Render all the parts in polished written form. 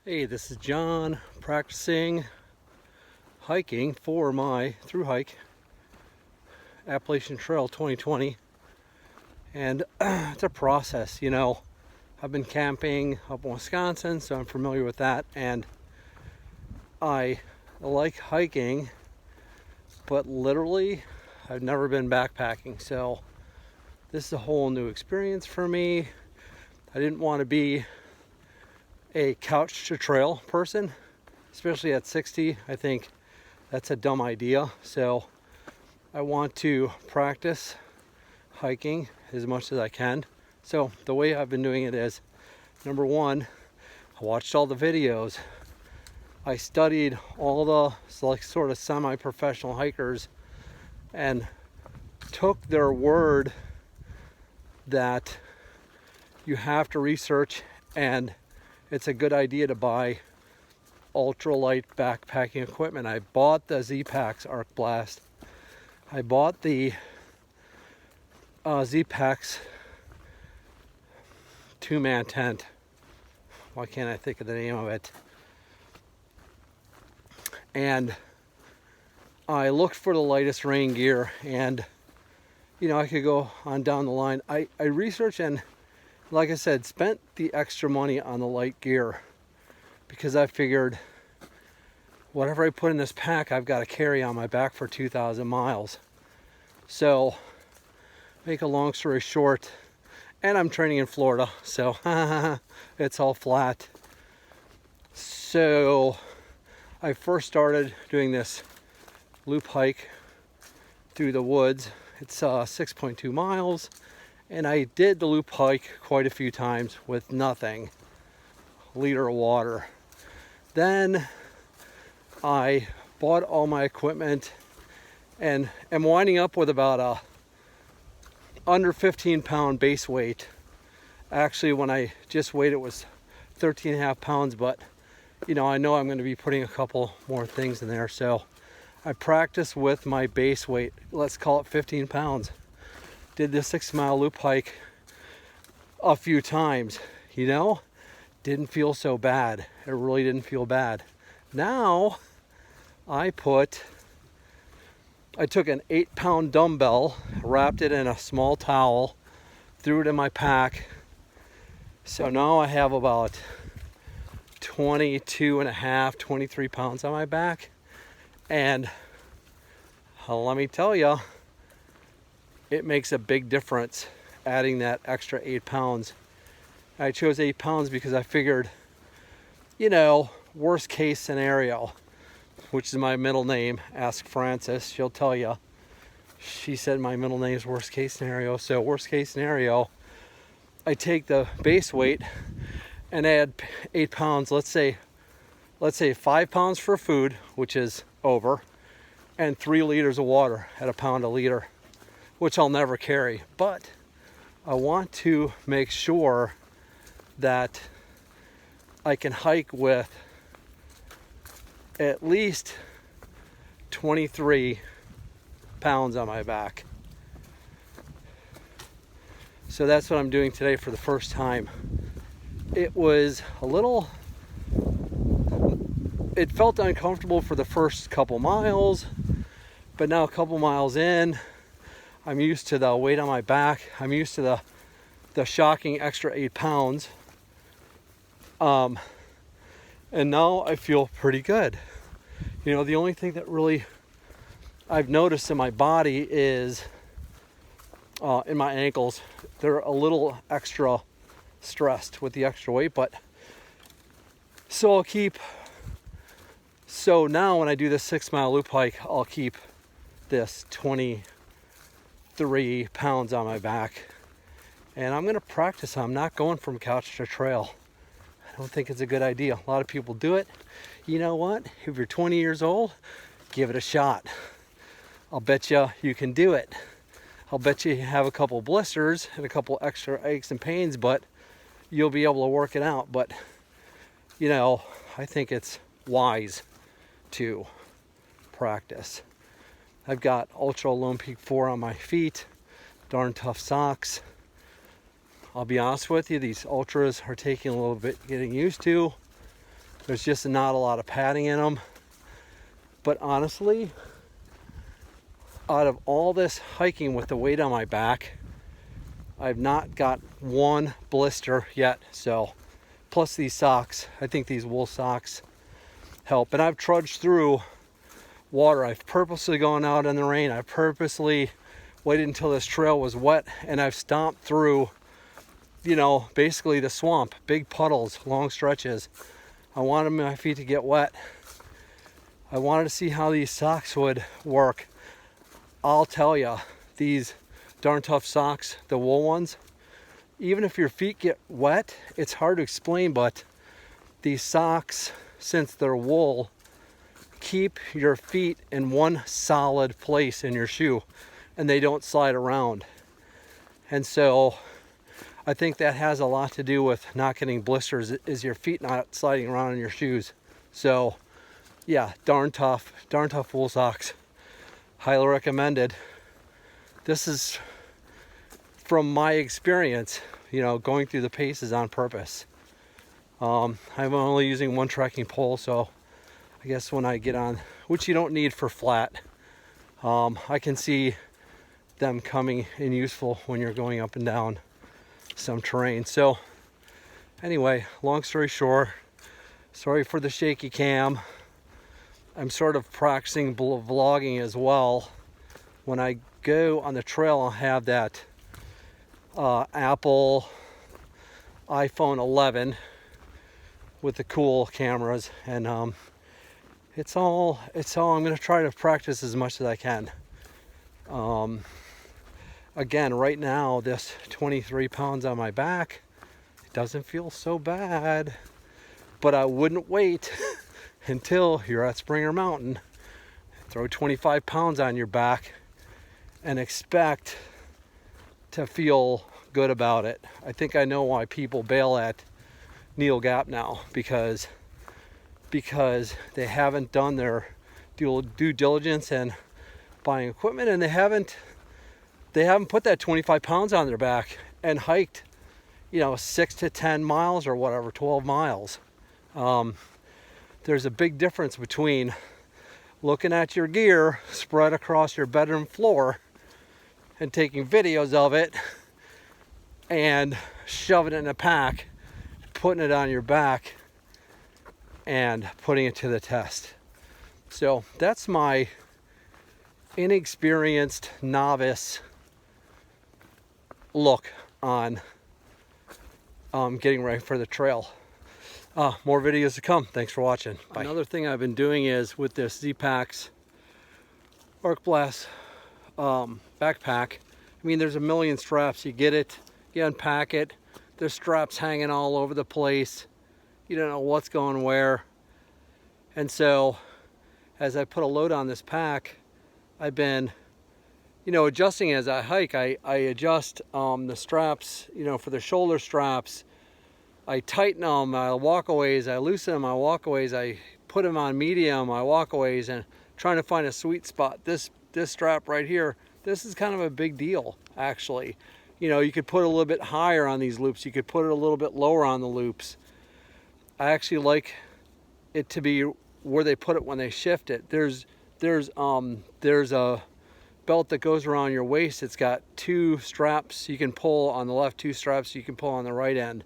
Hey, this is John practicing hiking for my thru hike, Appalachian Trail 2020. And it's a process, I've been camping up in Wisconsin, so I'm familiar with that. And I like hiking, but literally, I've never been backpacking. So this is a whole new experience for me. I didn't want to be a couch to trail person, especially at 60. I think that's a dumb idea. So I want to practice hiking as much as I can. So the way I've been doing it is, number one, I watched all the videos. I studied all the sort of semi-professional hikers and took their word that you have to research and it's a good idea to buy ultralight backpacking equipment. I bought the Z-Packs Arc Blast. I bought the Z-Packs two-man tent. Why can't I think of the name of it? And I looked for the lightest rain gear, and I could go on down the line. I researched and, like I said, spent the extra money on the light gear because I figured whatever I put in this pack, I've got to carry on my back for 2,000 miles. So, make a long story short, and I'm training in Florida, so it's all flat. So, I first started doing this loop hike through the woods. It's 6.2 miles. And I did the loop hike quite a few times with nothing, a liter of water. Then I bought all my equipment and am winding up with about a under 15-pound base weight. Actually, when I just weighed it was 13.5 pounds, but I know I'm going to be putting a couple more things in there. So I practice with my base weight, let's call it 15 pounds. Did the 6-mile loop hike a few times, didn't feel so bad. It really didn't feel bad. Now I took an 8-pound dumbbell, wrapped it in a small towel, threw it in my pack. So now I have about 23 pounds on my back. And let me tell you, it makes a big difference adding that extra 8 pounds. I chose 8 pounds because I figured, worst case scenario, which is my middle name, ask Frances, she'll tell you. She said my middle name is worst case scenario. So worst case scenario, I take the base weight and add 8 pounds. Let's say 5 pounds for food, which is over, and 3 liters of water at a pound a liter, which I'll never carry. But I want to make sure that I can hike with at least 23 pounds on my back. So that's what I'm doing today for the first time. It felt uncomfortable for the first couple miles, but now a couple miles in, I'm used to the weight on my back. I'm used to the shocking extra 8 pounds. And now I feel pretty good. The only thing that really I've noticed in my body is in my ankles. They're a little extra stressed with the extra weight, but so now when I do this 6-mile loop hike, I'll keep this 23 pounds on my back, and I'm going to practice. I'm not going from couch to trail. I don't think it's a good idea. A lot of people do it. You know what? If you're 20 years old, give it a shot. I'll bet you can do it. I'll bet you have a couple blisters and a couple extra aches and pains, but you'll be able to work it out. But I think it's wise to practice. I've got Ultra Lone Peak 4 on my feet, darn tough socks. I'll be honest with you, these Ultras are taking a little bit getting used to. There's just not a lot of padding in them. But honestly, out of all this hiking with the weight on my back, I've not got one blister yet. So, plus these socks, I think these wool socks help. And I've trudged through water. I've purposely gone out in the rain. I purposely waited until this trail was wet, and I've stomped through, you know, basically the swamp, big puddles, long stretches. I wanted my feet to get wet. I wanted to see how these socks would work. I'll tell you, these darn tough socks, the wool ones, even if your feet get wet, it's hard to explain, but these socks, since they're wool, keep your feet in one solid place in your shoe, and they don't slide around. And so I think that has a lot to do with not getting blisters, is your feet not sliding around in your shoes. So yeah, darn tough wool socks. Highly recommended. This is from my experience, you know, going through the paces on purpose. I'm only using one trekking pole, so I guess when I get on, which you don't need for flat, I can see them coming in useful when you're going up and down some terrain. So anyway, long story short, sorry for the shaky cam. I'm sort of practicing vlogging as well. When I go on the trail, I'll have that Apple iPhone 11 with the cool cameras, and it's all I'm going to try to practice as much as I can. Again, right now, this 23 pounds on my back, it doesn't feel so bad, but I wouldn't wait until you're at Springer Mountain. Throw 25 pounds on your back and expect to feel good about it. I think I know why people bail at Needle Gap now, because they haven't done their due diligence and buying equipment, and they haven't put that 25 pounds on their back and hiked, you know, 6 to 10 miles or whatever, 12 miles. There's a big difference between looking at your gear spread across your bedroom floor and taking videos of it and shoving it in a pack, putting it on your back and putting it to the test. So that's my inexperienced novice look on getting ready for the trail. More videos to come. Thanks for watching. Bye. Another thing I've been doing is with this Z-Packs Arc Blast backpack. I mean, there's a million straps. You get it, you unpack it, there's straps hanging all over the place. You don't know what's going where. And so as I put a load on this pack, I've been, you know, adjusting as I hike. I adjust the straps, you know, for the shoulder straps. I tighten them, I walkaways, I loosen them, I walkaways, I put them on medium, I walkaways, and trying to find a sweet spot. This strap right here, this is kind of a big deal, actually. You know, you could put a little bit higher on these loops, you could put it a little bit lower on the loops. I actually like it to be where they put it when they shift it. There's a belt that goes around your waist. It's got 2 straps you can pull on the left, 2 straps you can pull on the right end.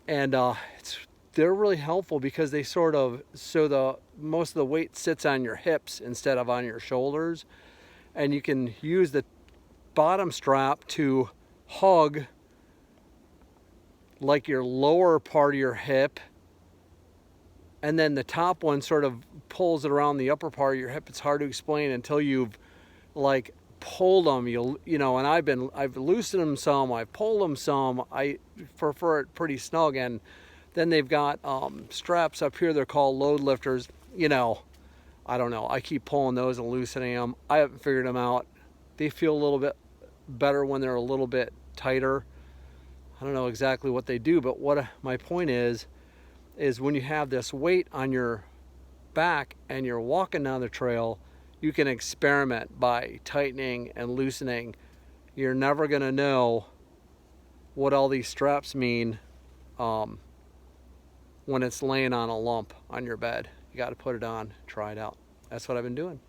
And they're really helpful because they sort of, so most of the weight sits on your hips instead of on your shoulders. And you can use the bottom strap to hug like your lower part of your hip, and then the top one sort of pulls it around the upper part of your hip. It's hard to explain until you've like pulled them, you know. And I've loosened them some, I've pulled them some. I prefer it pretty snug. And then they've got straps up here, they're called load lifters. You know, I don't know, I keep pulling those and loosening them. I haven't figured them out. They feel a little bit better when they're a little bit tighter. I don't know exactly what they do, but what my point is when you have this weight on your back and you're walking down the trail, you can experiment by tightening and loosening. You're never going to know what all these straps mean when it's laying on a lump on your bed. You got to put it on, try it out. That's what I've been doing.